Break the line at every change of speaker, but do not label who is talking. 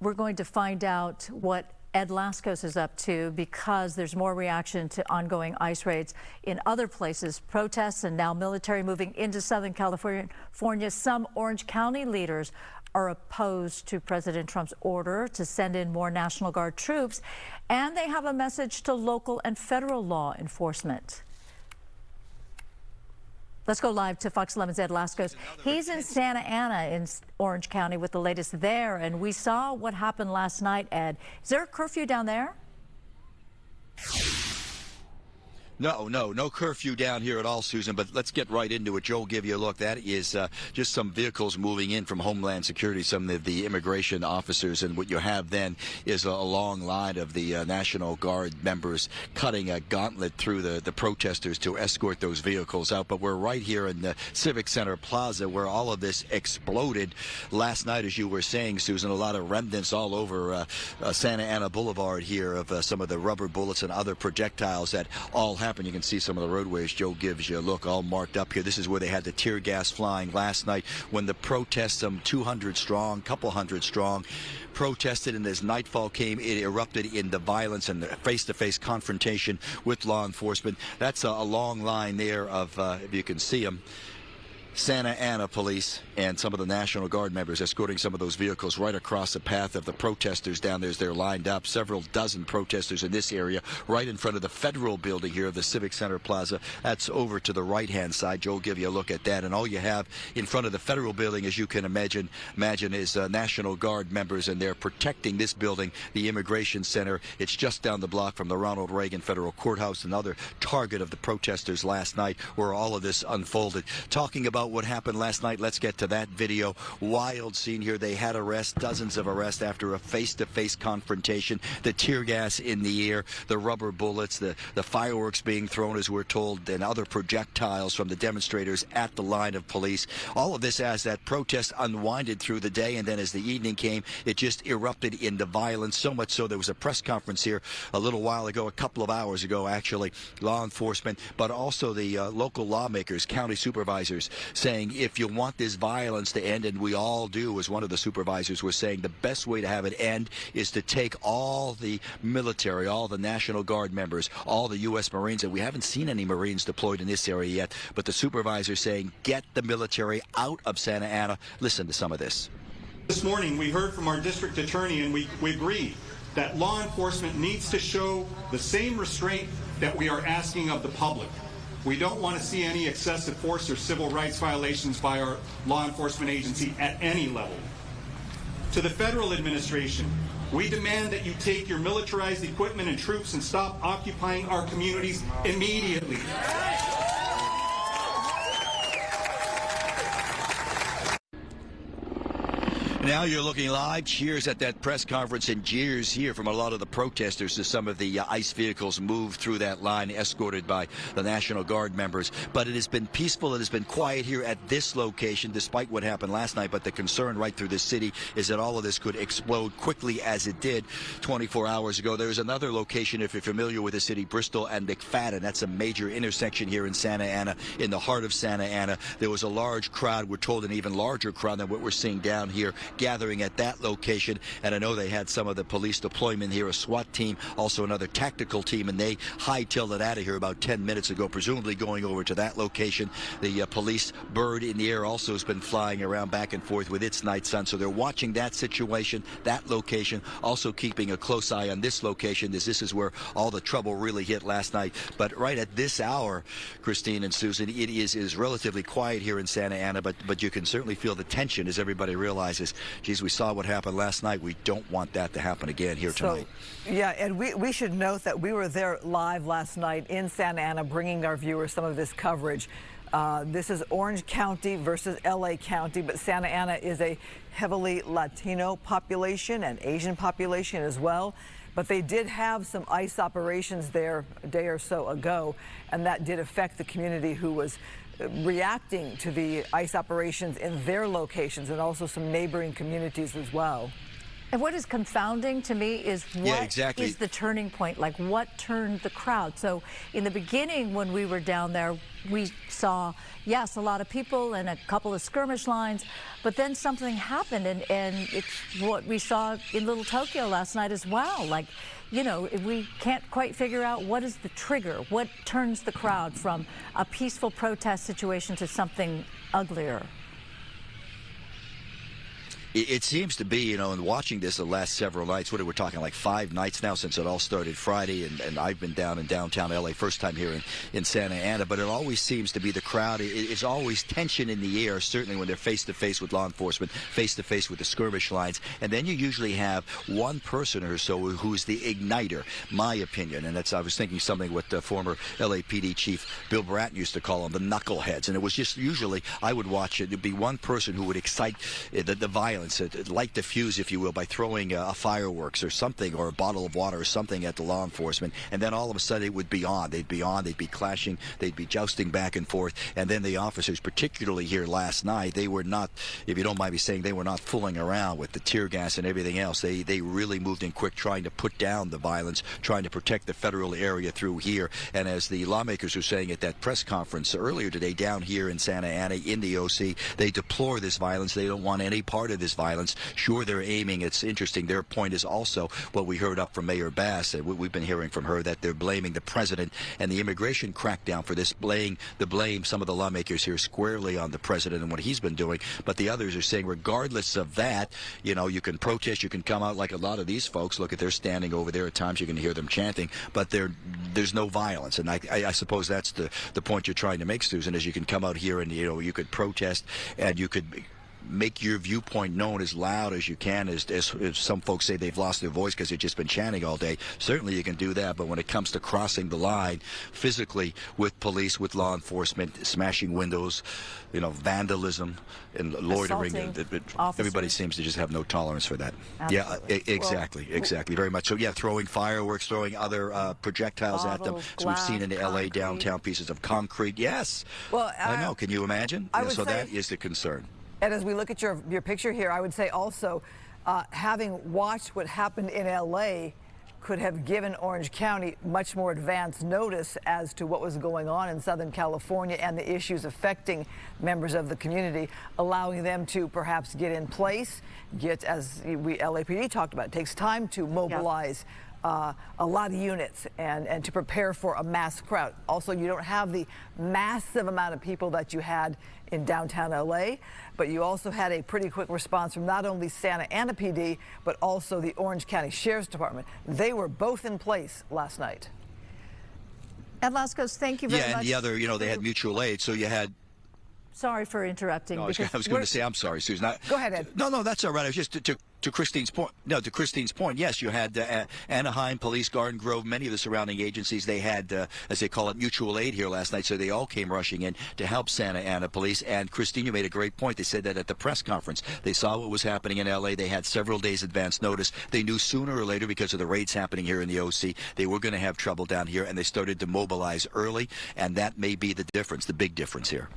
we're going to find out what Ed Lascos is up to, because there's more reaction to ongoing ICE raids in other places, protests and now military moving into Southern California. Some Orange County leaders are opposed to President Trump's order to send in more National Guard troops, and they have a message to local and federal law enforcement. Let's go live to Fox 11's Ed Lascos. He's in Santa Ana in Orange County with the latest there, and we saw what happened last night, Ed. Is there a curfew down there?
No curfew down here at all, Susan, but let's get right into it. Joe will give you a look. That is just some vehicles moving in from Homeland Security, some of the immigration officers, and what you have then is a long line of the National Guard members cutting a gauntlet through the protesters to escort those vehicles out. But we're right here in the Civic Center Plaza where all of this exploded last night, as you were saying, Susan. A lot of remnants all over Santa Ana Boulevard here of some of the rubber bullets and other projectiles that all happened. You can see some of the roadways. Joe gives you a look, all marked up here. This is where they had the tear gas flying last night when the protests, some 200 strong, couple hundred strong, protested, and as nightfall came, it erupted into violence and face-to-face confrontation with law enforcement. That's a long line there of, if you can see them, Santa Ana police and some of the National Guard members escorting some of those vehicles right across the path of the protesters down there as they're lined up. Several dozen protesters in this area right in front of the federal building here, the Civic Center Plaza. That's over to the right-hand side. Joe will give you a look at that. And all you have in front of the federal building, as you can imagine is National Guard members, and they're protecting this building, the Immigration Center. It's just down the block from the Ronald Reagan Federal Courthouse, another target of the protesters last night where all of this unfolded. Talking about what happened last night, let's get to that video. Wild scene here. They had arrests, dozens of arrests after a face-to-face confrontation. The tear gas in the air, the rubber bullets, the fireworks being thrown, as we're told, and other projectiles from the demonstrators at the line of police. All of this as that protest unwinded through the day, and then as the evening came, it just erupted into violence. So much so there was a press conference here a little while ago, a couple of hours ago actually, law enforcement, but also the local lawmakers, county supervisors, saying if you want this violence to end, and we all do, as one of the supervisors was saying, the best way to have it end is to take all the military, all the National Guard members, all the U.S. Marines, and we haven't seen any Marines deployed in this area yet, but the supervisor saying get the military out of Santa Ana. Listen to some of this.
This morning we heard from our district attorney, and we agree that law enforcement needs to show the same restraint that we are asking of the public. We don't want to see any excessive force or civil rights violations by our law enforcement agency at any level. To the federal administration, we demand that you take your militarized equipment and troops and stop occupying our communities immediately.
Now you're looking live. Cheers at that press conference, and jeers here from a lot of the protesters as some of the ICE vehicles move through that line escorted by the National Guard members. But it has been peaceful. It has been quiet here at this location despite what happened last night. But the concern right through the city is that all of this could explode quickly as it did 24 hours ago. There's another location, if you're familiar with the city, Bristol and McFadden. That's a major intersection here in Santa Ana, in the heart of Santa Ana. There was a large crowd. We're told an even larger crowd than what we're seeing down here, gathering at that location. And I know they had some of the police deployment here, a SWAT team, also another tactical team, and they hightailed it out of here about 10 minutes ago, presumably going over to that location. The police bird in the air also has been flying around back and forth with its night sun, so they're watching that situation, that location, also keeping a close eye on this location, as this is where all the trouble really hit last night. But right at this hour, Christine and Susan, it is relatively quiet here in Santa Ana, but you can certainly feel the tension as everybody realizes, geez, we saw what happened last night. We don't want that to happen again here tonight.
Yeah, and we should note that we were there live last night in Santa Ana, bringing our viewers some of this coverage. This is Orange County versus LA County, but Santa Ana is a heavily Latino population and Asian population as well. But they did have some ICE operations there a day or so ago, and that did affect the community who was reacting to the ICE operations in their locations and also some neighboring communities as well.
And what is confounding to me is what is the turning point, like what turned the crowd? So in the beginning, when we were down there, we saw, yes, a lot of people and a couple of skirmish lines, but then something happened, and it's what we saw in Little Tokyo last night as well. Like, you know, we can't quite figure out what is the trigger, what turns the crowd from a peaceful protest situation to something uglier.
It seems to be, you know, in watching this the last several nights, what we're talking like 5 nights now since it all started Friday, and I've been down in downtown LA, first time here in Santa Ana, but it always seems to be the crowd. It's always tension in the air, certainly when they're face-to-face with law enforcement, face-to-face with the skirmish lines, and then you usually have one person or so who's the igniter, my opinion, and that's, I was thinking something what former LAPD Chief Bill Bratton used to call them, the knuckleheads, and it was just usually, I would watch it, there'd be one person who would excite the violence, light the fuse, if you will, by throwing a fireworks or something, or a bottle of water or something at the law enforcement, and then all of a sudden it would be on. They'd be clashing, they'd be jousting back and forth, and then the officers, particularly here last night, they were not, if you don't mind me saying, they were not fooling around with the tear gas and everything else. They really moved in quick, trying to put down the violence, trying to protect the federal area through here. And as the lawmakers were saying at that press conference earlier today down here in Santa Ana in the OC, they deplore this violence. They don't want any part of this violence. Sure, they're aiming. It's interesting. Their point is also what we heard up from Mayor Bass. We've been hearing from her that they're blaming the president and the immigration crackdown for this. Blame some of the lawmakers here squarely on the president and what he's been doing. But the others are saying, regardless of that, you know, you can protest, you can come out like a lot of these folks. Look, they're standing over there. At times you can hear them chanting, but there's no violence. And I suppose that's the point you're trying to make, Susan, is you can come out here and, you know, you could protest and you could make your viewpoint known as loud as you can, as some folks say they've lost their voice because they've just been chanting all day. Certainly you can do that, but when it comes to crossing the line physically with police, with law enforcement, smashing windows, you know, vandalism and loitering, everybody seems to just have no tolerance for that. Absolutely. Yeah, exactly, very much so. Yeah, throwing fireworks, throwing other projectiles at them. So we've seen in the LA downtown pieces of concrete. Yes. Well, I know. Can you imagine? So that is the concern.
And as we look at your picture here, I would say also, having watched what happened in L.A. could have given Orange County much more advance notice as to what was going on in Southern California and the issues affecting members of the community, allowing them to perhaps get in place, as LAPD talked about, it takes time to mobilize a lot of units and to prepare for a mass crowd. Also, you don't have the massive amount of people that you had in downtown LA, but you also had a pretty quick response from not only Santa Ana PD, but also the Orange County Sheriff's Department. They were both in place last night.
Ed Laskos, thank you very much.
Yeah, and the other, you know, they had mutual aid, so you had...
Sorry for interrupting.
No, I was going to say, I'm sorry, Susan.
Go ahead, Ed.
No, that's all right. I was just to Christine's point. No, to Christine's point. Yes, you had Anaheim, Police, Garden Grove, many of the surrounding agencies. They had, as they call it, mutual aid here last night. So they all came rushing in to help Santa Ana Police. And Christine, you made a great point. They said that at the press conference. They saw what was happening in L.A. They had several days advance notice. They knew sooner or later, because of the raids happening here in the OC, they were going to have trouble down here, and they started to mobilize early. And that may be the difference, the big difference here.